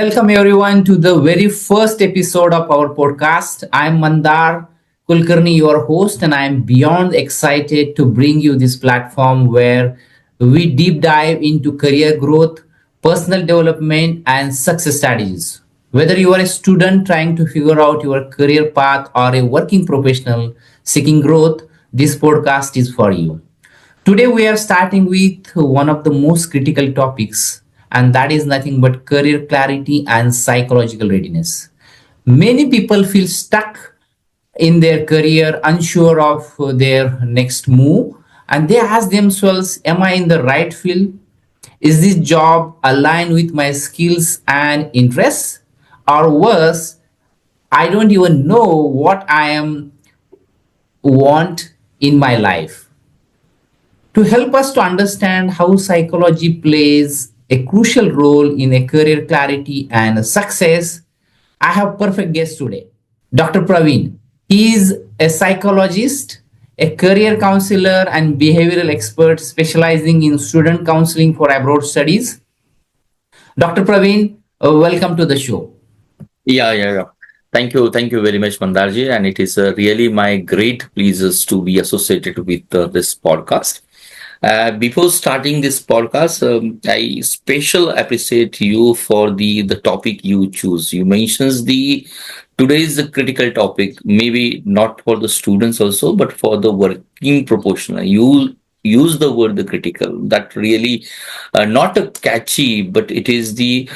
Welcome everyone to the very first episode of our podcast. I'm Mandar Kulkarni, your host, and I'm beyond excited to bring you this platform where we deep dive into career growth, personal development, and success strategies. Whether you are a student trying to figure out your career path or a working professional seeking growth, this podcast is for you. Today, we are starting with one of the most critical topics, and that is nothing but career clarity and psychological readiness. Many people feel stuck in their career, unsure of their next move, and they ask themselves, am I in the right field? Is this job aligned with my skills and interests? Or worse, I don't even know what I am want in my life. To help us to understand how psychology plays a crucial role in a career clarity and success, I have perfect guest today. Dr. Pravin. He is a psychologist, a career counselor, and behavioral expert specializing in student counseling for abroad studies. Dr. Pravin, welcome to the show. Yeah. Thank you very much, Mandarji. And it is really my great pleasures to be associated with this podcast. Before starting this podcast, I special appreciate you for the topic you choose. You mentions the today is the critical topic, maybe not for the students also, but for the working professional. You use the word the critical. That really not a catchy, but it is the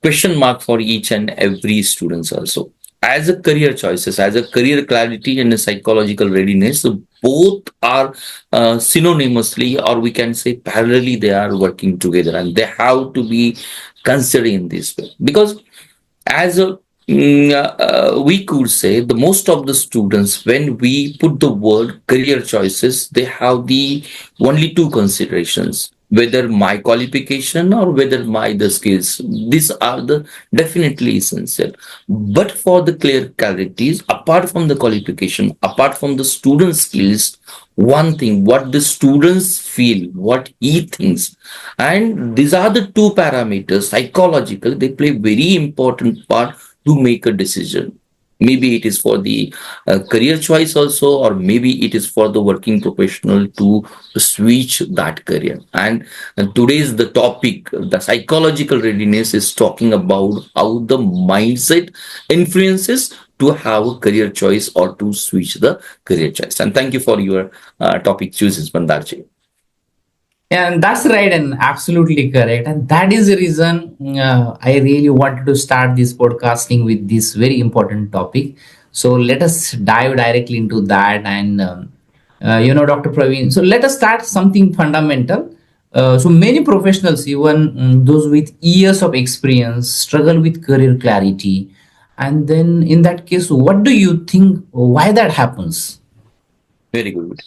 question mark for each and every students also. As a career choices, as a career clarity and a psychological readiness, both are synonymously, or we can say parallelly, they are working together, and they have to be considered in this way. Because as a we could say the most of the students, when we put the word career choices, they have the only two considerations: whether my qualification or whether my the skills. These are the definitely essential. But for the clear clarities, apart from the qualification, apart from the student skills, one thing what the students feel, what he thinks, and these are the two parameters psychological, they play very important part to make a decision. Maybe it is for the career choice also, or maybe it is for the working professional to switch that career. And today's the topic, the psychological readiness, is talking about how the mindset influences to have a career choice or to switch the career choice. And thank you for your topic choices, Mandarji. And that's right and absolutely correct. And that is the reason I really wanted to start this podcasting with this very important topic. So let us dive directly into that. And, Dr. Praveen, so let us start something fundamental. So many professionals, even those with years of experience, struggle with career clarity. And then in that case, what do you think, why that happens? Very good.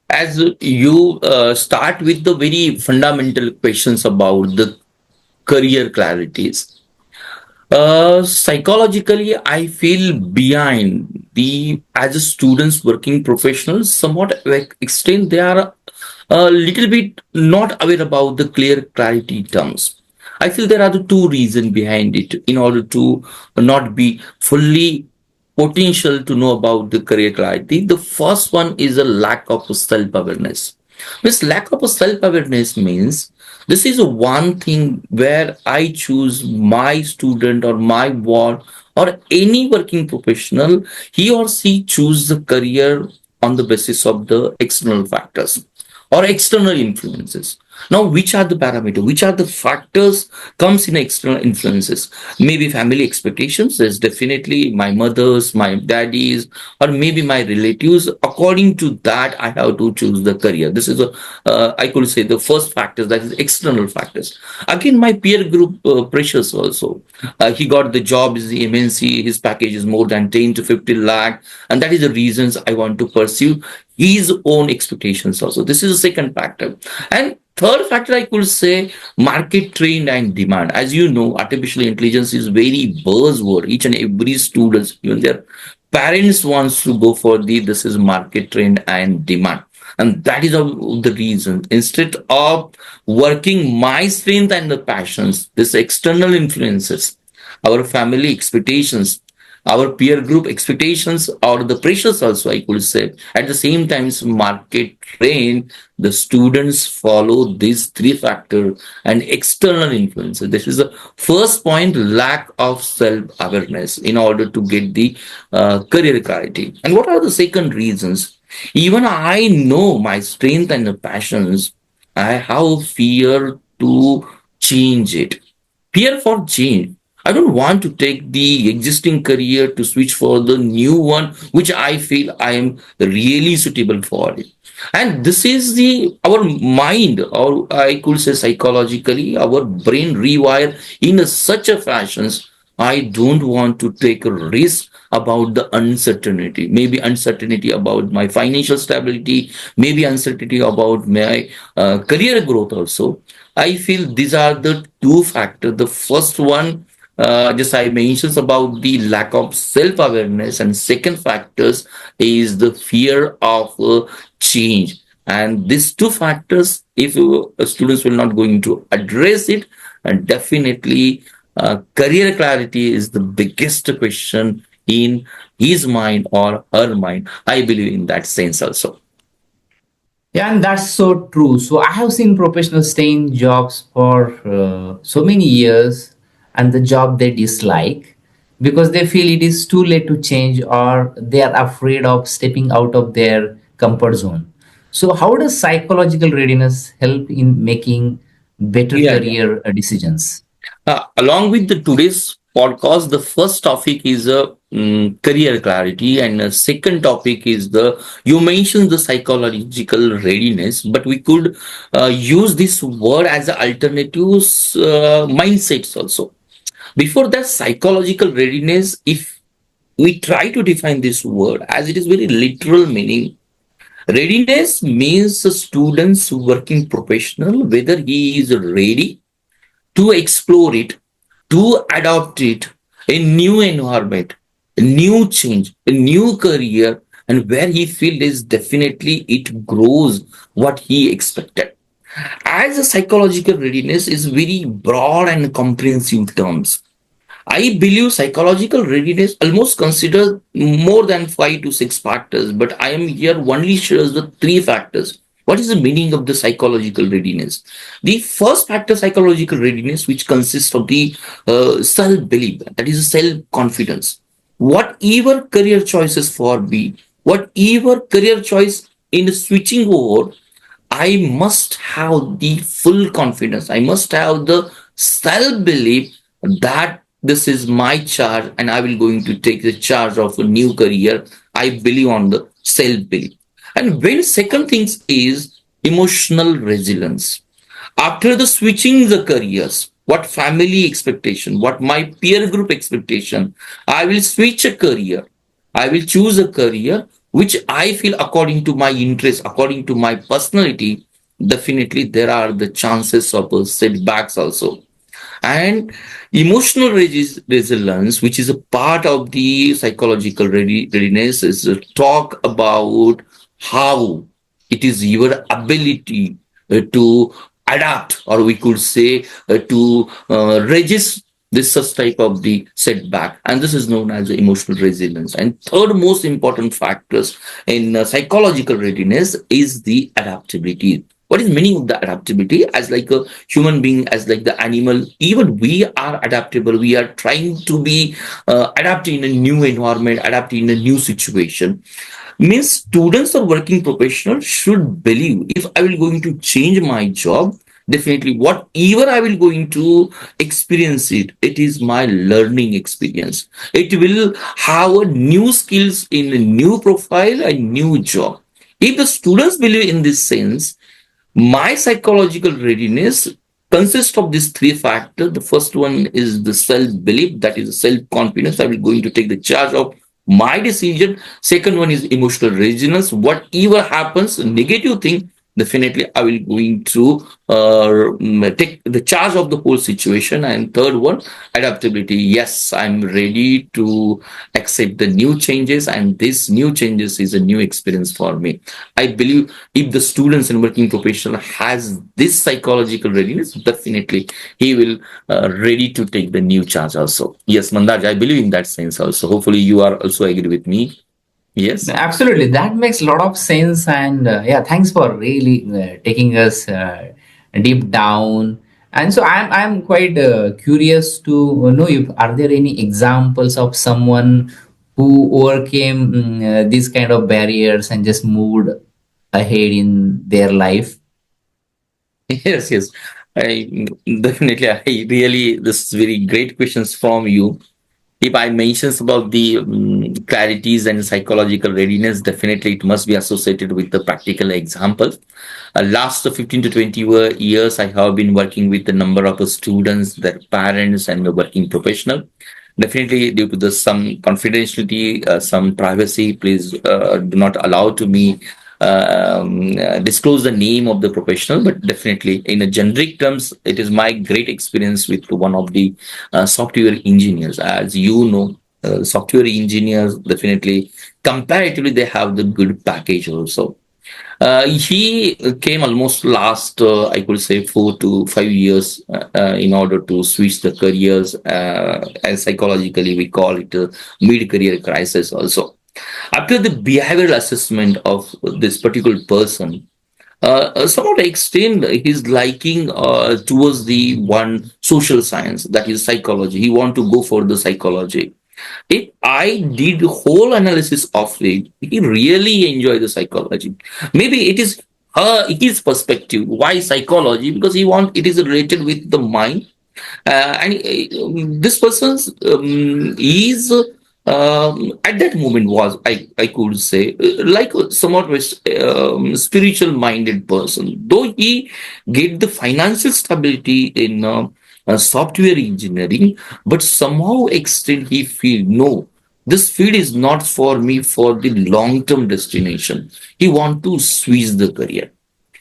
As you start with the very fundamental questions about the career clarities, psychologically, I feel behind the as a students working professionals somewhat like extent they are a little bit not aware about the clear clarity terms. I feel there are the two reasons behind it in order to not be fully potential to know about the career clarity. The first one is a lack of self-awareness. This lack of self-awareness means this is one thing where I choose my student or my ward or any working professional, he or she choose the career on the basis of the external factors or external influences. Now, which are the parameters? Which are the factors comes in external influences? Maybe family expectations. There's definitely my mother's, my daddy's, or maybe my relatives. According to that, I have to choose the career. This is I could say the first factors, that is external factors. Again, my peer group pressures also. He got the job is the MNC, his package is more than 10 to 50 lakh, and that is the reasons I want to pursue his own expectations also. This is the second factor. And third factor, I could say market trend and demand. As you know, artificial intelligence is very buzzword. Each and every student, even their parents wants to go for the this is market trend and demand. And that is the reason. Instead of working my strength and the passions, this external influences. our family expectations, our peer group expectations, or the pressures also, I could say. At the same time, market trend, the students follow these three factors and external influences. This is the first point, lack of self-awareness in order to get the career clarity. And what are the second reasons? Even I know my strength and the passions, I have fear to change it. Fear for change. I don't want to take the existing career to switch for the new one, which I feel I am really suitable for it. And this is the our mind, or I could say psychologically, our brain rewire in such a fashions. I don't want to take a risk about the uncertainty. Maybe uncertainty about my financial stability, maybe uncertainty about my career growth also. I feel these are the two factors. The first one, just I mentioned about the lack of self-awareness, and second factors is the fear of change. And these two factors, if students will not going to address it, and definitely career clarity is the biggest question in his mind or her mind. I believe in that sense also. Yeah, and that's so true. So I have seen professionals stay in jobs for so many years and the job they dislike because they feel it is too late to change or they are afraid of stepping out of their comfort zone. So, how does psychological readiness help in making better Yeah, yeah. career decisions? Along with the today's podcast, the first topic is career clarity, and the second topic is the you mentioned the psychological readiness, but we could use this word as a alternatives mindsets also. Before that, psychological readiness, if we try to define this word as it is very literal meaning, readiness means the students working professional, whether he is ready to explore it, to adopt it, a new environment, a new change, a new career, and where he feels is definitely it grows what he expected. As a psychological readiness is very broad and comprehensive terms. I believe psychological readiness almost considers more than five to six factors, but I am here only shares the three factors. What is the meaning of the psychological readiness? The first factor, psychological readiness, which consists of the self-belief, that is self-confidence. Whatever career choices for me, whatever career choice in switching over, I must have the full confidence. I must have the self belief that this is my charge and I will going to take the charge of a new career. I believe on the self belief. And when second things is emotional resilience. After the switching the careers, what family expectation, what my peer group expectation, I will switch a career. I will choose a career which I feel according to my interest, according to my personality. Definitely, there are the chances of setbacks also. And emotional resilience, which is a part of the psychological readiness, is to talk about how it is your ability to adapt, or we could say to resist this such type of the setback, and this is known as emotional resilience. And third most important factors in psychological readiness is the adaptability. What is meaning of the adaptability? As like a human being, as like the animal, even we are adaptable. We are trying to be adapting in a new environment, adapting in a new situation. Means students or working professionals should believe if I will going to change my job, definitely whatever I will going to experience it is my learning experience. It will have a new skills in a new profile, a new job. If the students believe in this sense, my psychological readiness consists of these three factors. The first one is the self-belief, that is self-confidence. I will going to take the charge of my decision. Second one is emotional resilience. Whatever happens, negative thing, definitely I will going to take the charge of the whole situation. And third one, adaptability. Yes, I'm ready to accept the new changes, and this new changes is a new experience for me. I believe if the students and working professional has this psychological readiness, definitely he will ready to take the new charge also. Yes, Mandaj, I believe in that sense also. Hopefully you are also agree with me. Yes. Absolutely, that makes a lot of sense, and yeah, thanks for really taking us deep down. And so I'm quite curious to know if are there any examples of someone who overcame these kind of barriers and just moved ahead in their life. Yes, yes. I definitely, I really, this is very great questions from you. If I mentions about the clarities and psychological readiness, definitely it must be associated with the practical examples. Last 15 to 20 years, I have been working with a number of students, their parents, and the working professional. Definitely, due to the some confidentiality, some privacy, please do not allow to me disclose the name of the professional. But definitely, in a generic terms, it is my great experience with one of the software engineers. As you know, software engineers definitely comparatively they have the good package also. He came almost last, I could say, 4 to 5 years in order to switch the careers. And psychologically, we call it a mid-career crisis also. After the behavioral assessment of this particular person, somewhat extend his liking towards the one social science, that is psychology. He want to go for the psychology. If I did whole analysis of it, he really enjoy the psychology. Maybe it is his perspective. Why psychology? Because he want it is related with the mind, and this person's is at that moment was I could say like somewhat spiritual minded person, though he get the financial stability in software engineering, but somehow extent he feel no, this field is not for me for the long term destination. He want to switch the career.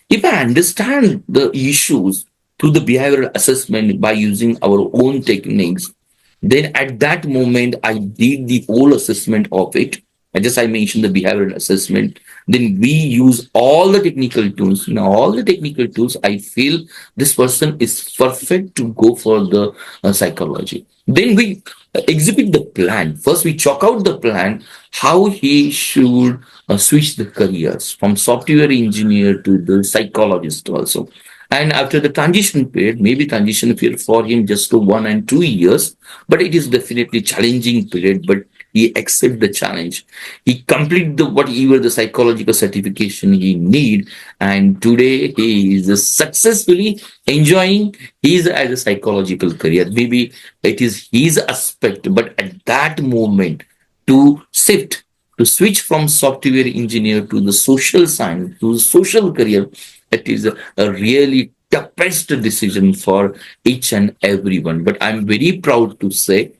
If I understand the issues through the behavioral assessment by using our own techniques, then at that moment I did the whole assessment of it. And just I mentioned the behavioral assessment. Then we use all the technical tools. Now, all the technical tools, I feel this person is perfect to go for the psychology. Then we exhibit the plan. First, we chalk out the plan how he should switch the careers from software engineer to the psychologist also. And after the transition period, maybe transition period for him just to 1 and 2 years, but it is definitely challenging period. But he accept the challenge. He complete the whatever the psychological certification he need, and today he is successfully enjoying his as a psychological career. Maybe it is his aspect, but at that moment to shift to switch from software engineer to the social science to the social career, it is a really toughest decision for each and everyone. But I'm very proud to say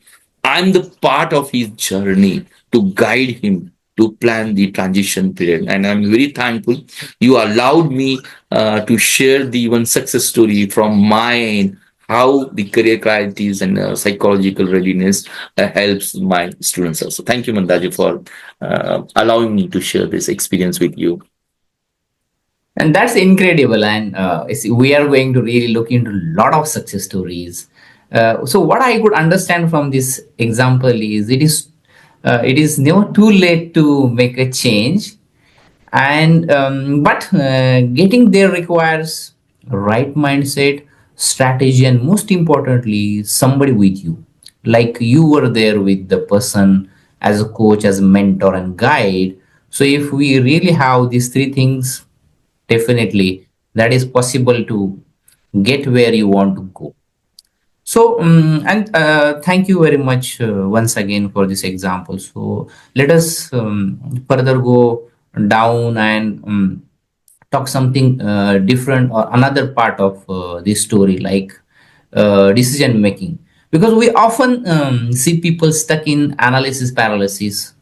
I'm the part of his journey to guide him to plan the transition period. And I'm very thankful you allowed me to share the one success story from my end, how the career qualities and psychological readiness helps my students also. Thank you, Mandaji, for allowing me to share this experience with you. And that's incredible. And we are going to really look into a lot of success stories. So what I could understand from this example is it is never too late to make a change, and but getting there requires right mindset, strategy, and most importantly, somebody with you, like you were there with the person as a coach, as a mentor and guide. So if we really have these three things, definitely that is possible to get where you want to go. So and thank you very much once again for this example. So let us further go down and talk something different, or another part of this story, like decision making, because we often see people stuck in analysis paralysis,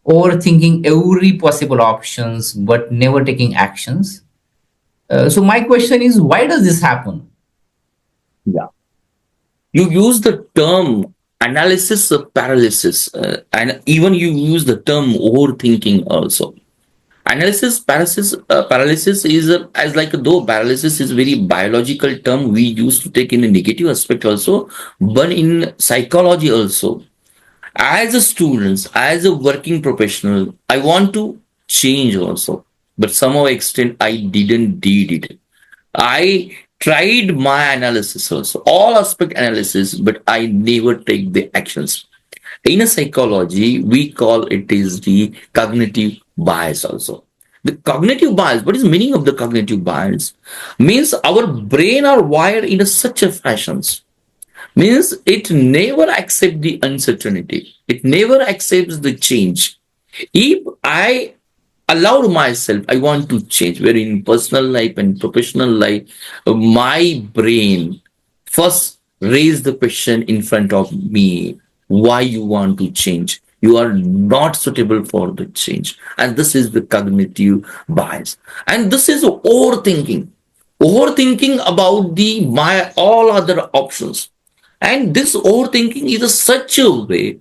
overthinking every possible options but never taking actions. So my question is, why does this happen? Yeah. You use the term analysis paralysis, and even you use the term overthinking also. Analysis paralysis is as like though paralysis is very biological term we used to take in a negative aspect also, but in psychology also, as a student, as a working professional, I want to change also, but somehow extent I didn't did it. I tried my analysis also, all aspect analysis, but I never take the actions. In a psychology, we call it is the cognitive bias also. The cognitive bias, what is the meaning of the cognitive bias? Means our brain are wired in a such a fashions. Means it never accepts the uncertainty. It never accepts the change. If I allowed myself, I want to change, where in personal life and professional life, my brain first raise the question in front of me, why you want to change? You are not suitable for the change. And this is the cognitive bias. And this is overthinking. Overthinking about the my all other options. And this overthinking is a such a way,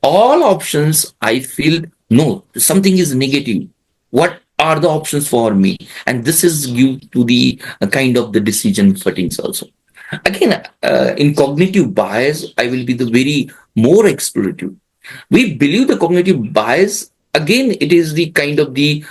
all options I feel no, something is negative. What are the options for me? And this is due to the kind of the decision fatigues also. Again, in cognitive bias, I will be the very more explorative. We believe the cognitive bias, again it is the kind of the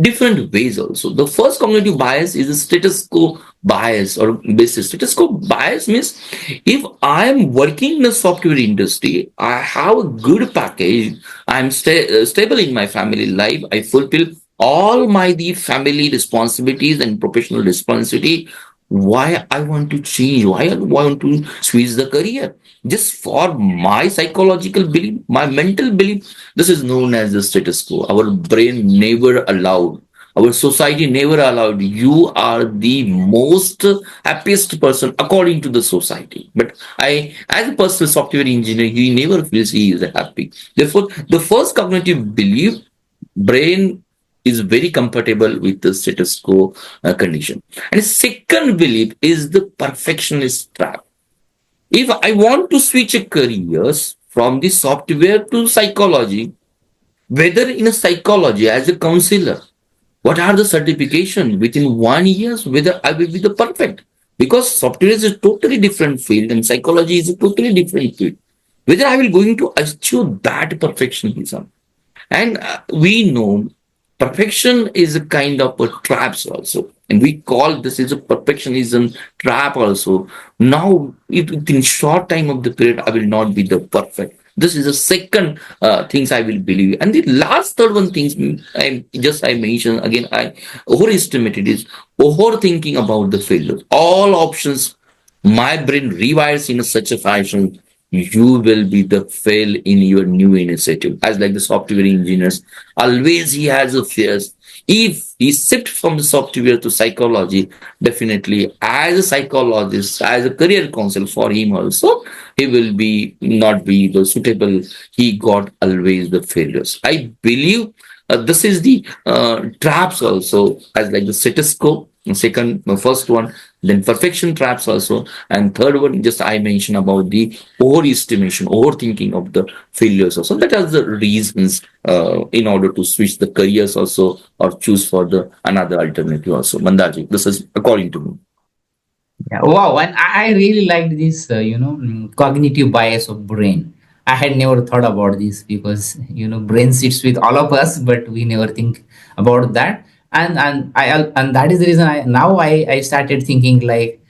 different ways also. The first cognitive bias is a status quo bias or basis. Status quo bias means if I am working in the software industry, I have a good package, I'm stable in my family life, I fulfill all my the family responsibilities and professional responsibility, why I want to change, why I want to switch the career, just for my psychological belief, my mental belief. This is known as the status quo. Our brain never allowed, our society never allowed. You are the most happiest person according to the society. But I, as a personal software engineer, he never feels he is happy. Therefore, the first cognitive belief, brain is very comfortable with the status quo condition. And second belief is the perfectionist trap. If I want to switch careers from the software to psychology, whether in a psychology as a counselor, what are the certification within 1 year, whether I will be the perfect? Because software is a totally different field and psychology is a totally different field. Whether I will going to achieve that perfectionism. And we know perfection is a kind of a traps also. And we call this is a perfectionism trap also. Now, within short time of the period, I will not be the perfect. This is the second things I will believe. And the last third one things I mentioned again, I overestimated is overthinking about the failure. All options, my brain rewires in such a fashion you will be the fail in your new initiative. As like the software engineers, always he has a fears. If he shift from the software to psychology, definitely as a psychologist, as a career counsel for him also, he will be not be the suitable. He got always the failures. I believe this is the traps also, as like the status quo. Second, first one, then perfection traps also, and third one, just I mentioned about the overestimation, overthinking of the failures also. That are the reasons in order to switch the careers also or choose for the another alternative also. Mandaji, this is according to me. Yeah, wow, and I really liked this, cognitive bias of brain. I had never thought about this because brain sits with all of us, but we never think about that. And that is the reason I started thinking like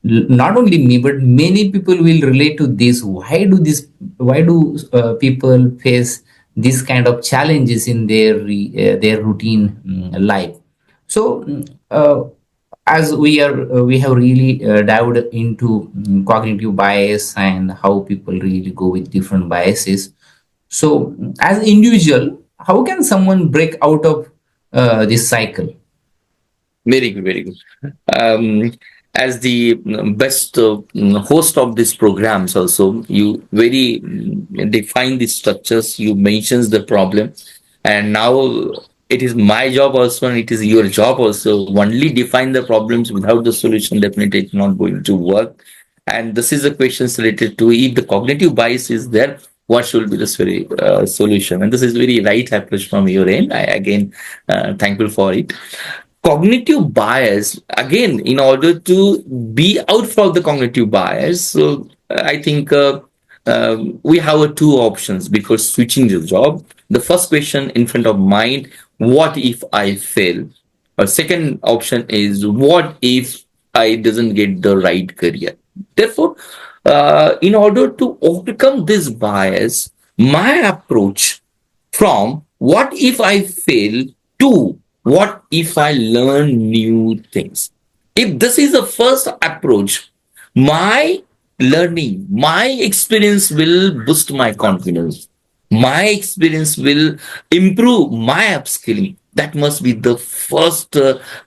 not only me but many people will relate to this. Why do people face this kind of challenges in their routine life? So as we have really dived into cognitive bias and how people really go with different biases. So as individual, how can someone break out of this cycle? Very good, very good. Um, as the best host of these programs, also you very define the structures. You mentions the problem, and now it is my job also and it is your job also. Only define the problems without the solution, definitely it's not going to work. And this is a question related to if the cognitive bias is there, what should be the very solution? And this is very right approach from your end. I again thankful for it. Cognitive bias, again, in order to be out from the cognitive bias, so I think we have two options before switching the job. The first question in front of mind, what if I fail? Or second option is, what if I doesn't get the right career? Therefore, in order to overcome this bias, my approach from what if I fail to what if I learn new things. If this is the first approach, my learning, my experience will boost my confidence. My experience will improve my upskilling. That must be the first,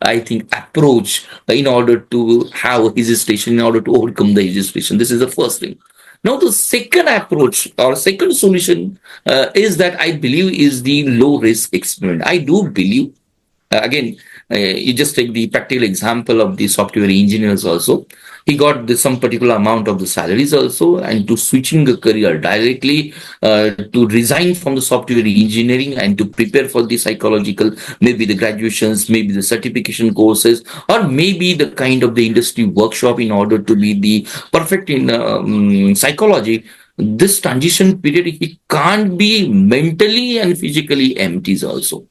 I think, approach in order to have hesitation, in order to overcome the hesitation. This is the first thing. Now, the second approach or second solution is that I believe is the low risk experiment. I do believe again, you just take the practical example of the software engineers also. He got some particular amount of the salaries also, and to switching the career directly to resign from the software engineering and to prepare for the psychological, maybe the graduations, maybe the certification courses, or maybe the kind of the industry workshop in order to be the perfect in psychology. This transition period, he can't be mentally and physically empty also.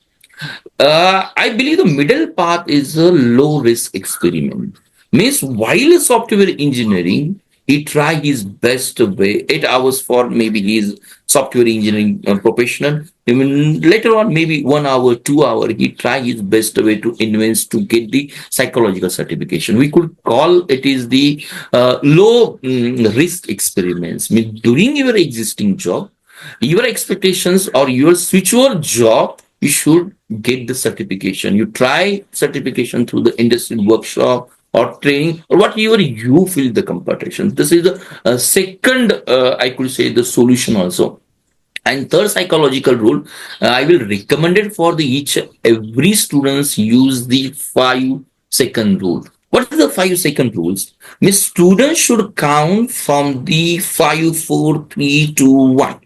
I believe the middle path is a low risk experiment. Means while a software engineering, he try his best way 8 hours for maybe his software engineering professional. Even later on, maybe 1 hour, 2 hour, he try his best way to invest to get the psychological certification. We could call it is the low risk experiments. Means during your existing job, your expectations or your future job, you should get the certification. You try certification through the industry workshop or training or whatever you feel the competition. This is the second, I could say, the solution also. And third psychological rule, I will recommend it for the each every students use the 5 second rule. What is the 5 second rules? Means students should count from the 5, 4, 3, 2, 1,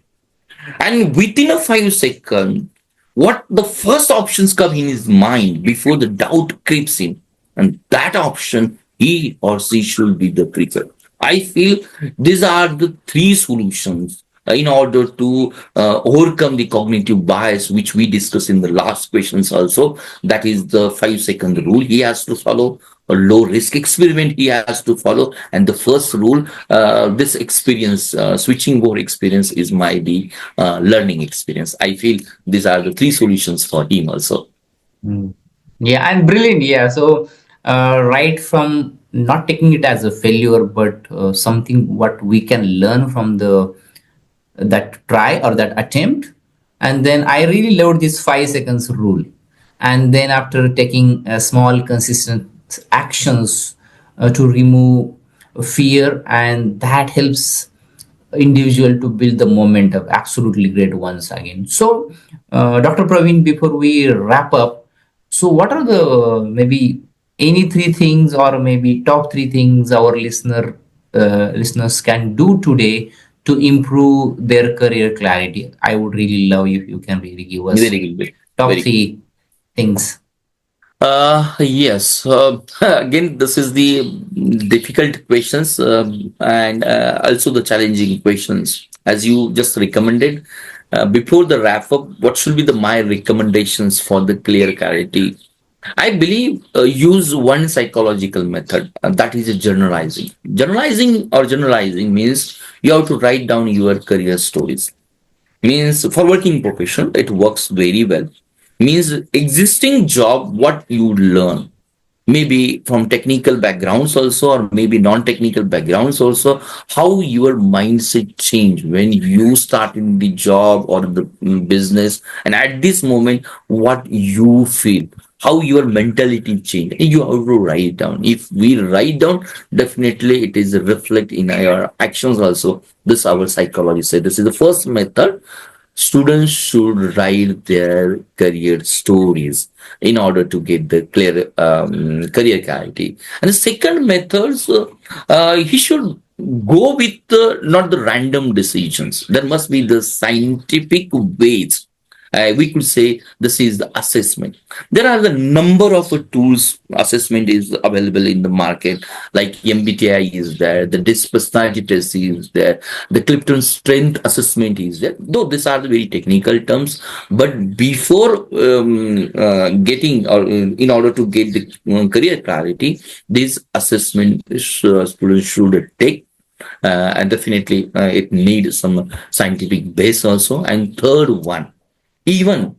and within a 5 second, what the first options come in his mind before the doubt creeps in, and that option he or she should be the trigger. I feel these are the three solutions in order to overcome the cognitive bias, which we discussed in the last questions also. That is the 5 second rule he has to follow, a low risk experiment he has to follow, and the first rule, this experience, switching over experience is my the learning experience. I feel these are the three solutions for him also. Mm. Yeah, and brilliant. Yeah. So, right from not taking it as a failure, but something what we can learn from the that try or that attempt. And then I really loved this 5 seconds rule. And then after taking small, consistent actions to remove fear, and that helps individual to build the momentum. Absolutely great once again. So, Dr. Pravin, before we wrap up, so what are the maybe any three things or maybe top three things our listeners can do today to improve their career clarity? I would really love if you can really give us Very good, top very good. three things. Yes. Again, this is the difficult questions and also the challenging questions. As you just recommended, before the wrap up, what should be the my recommendations for the clear clarity? I believe use one psychological method, that is journalizing. Generalizing means you have to write down your career stories. Means for working profession, it works very well. Means existing job, what you learn, maybe from technical backgrounds also or maybe non-technical backgrounds also, how your mindset change when you start in the job or the business, and at this moment what you feel, how your mentality change, you have to write down. If we write down, definitely it is reflect in our actions also. This our psychology say this is the first method. students should write their career stories in order to get the clear career clarity. And the second methods, he should go with not the random decisions. There must be the scientific ways. We could say this is the assessment. There are the number of tools assessment is available in the market, like MBTI is there, the DISC personality test is there, the Clifton strength assessment is there. Though these are the very technical terms, but before getting or in order to get the career clarity, this assessment students should take. And definitely it needs some scientific base also. And third one, even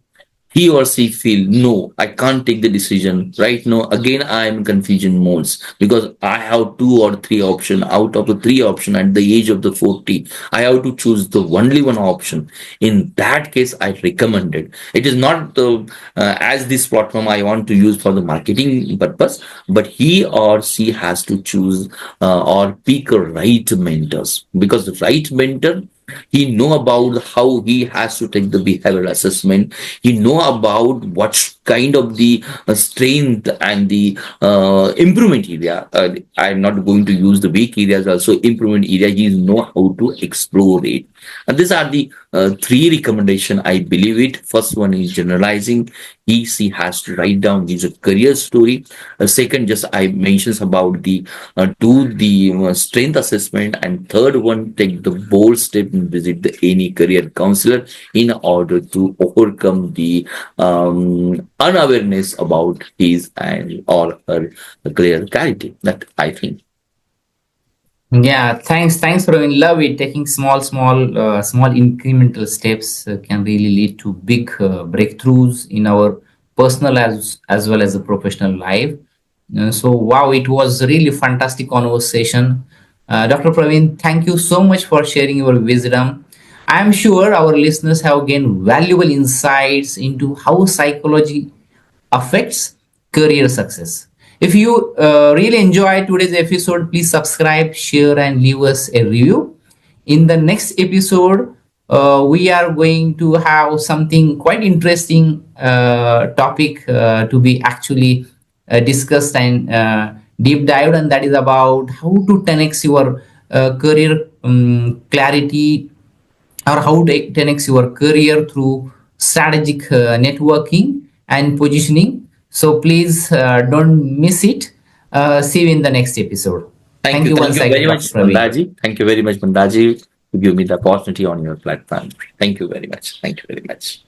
he or she feel, no, I can't take the decision right now, again I am in confusion modes, because I have two or three option. Out of the three option at the age of the 40, I have to choose the only one option. In that case, I recommend it. It is not as this platform I want to use for the marketing purpose, but he or she has to choose or pick a right mentors, because the right mentor, he know about how he has to take the behavioral assessment. He know about what kind of the strength and the improvement area. I'm not going to use the weak areas, also improvement area. He know how to explore it. And these are the three recommendation I believe it. First one is generalizing. She has to write down his career story. Second, just I mentions about the do the strength assessment, and third one, take the bold step and visit the any career counselor in order to overcome the unawareness about his and or her career clarity. That I think. Yeah, thanks, Pravin. Love it. Taking small incremental steps can really lead to big breakthroughs in our personal as well as the professional life. So, wow, it was really fantastic conversation. Dr. Pravin, thank you so much for sharing your wisdom. I'm sure our listeners have gained valuable insights into how psychology affects career success. If you really enjoyed today's episode, please subscribe, share, and leave us a review. In the next episode, we are going to have something quite interesting topic to be actually discussed and deep dived, and that is about how to 10x your career clarity, or how to 10x your career through strategic networking and positioning. So please don't miss it. See you in the next episode. Thank Thank you. you Thank once you again, very Dr. much, Praveen. Mandaji. Thank you very much, Mandaji, to give me the opportunity on your platform. Thank you very much. Thank you very much.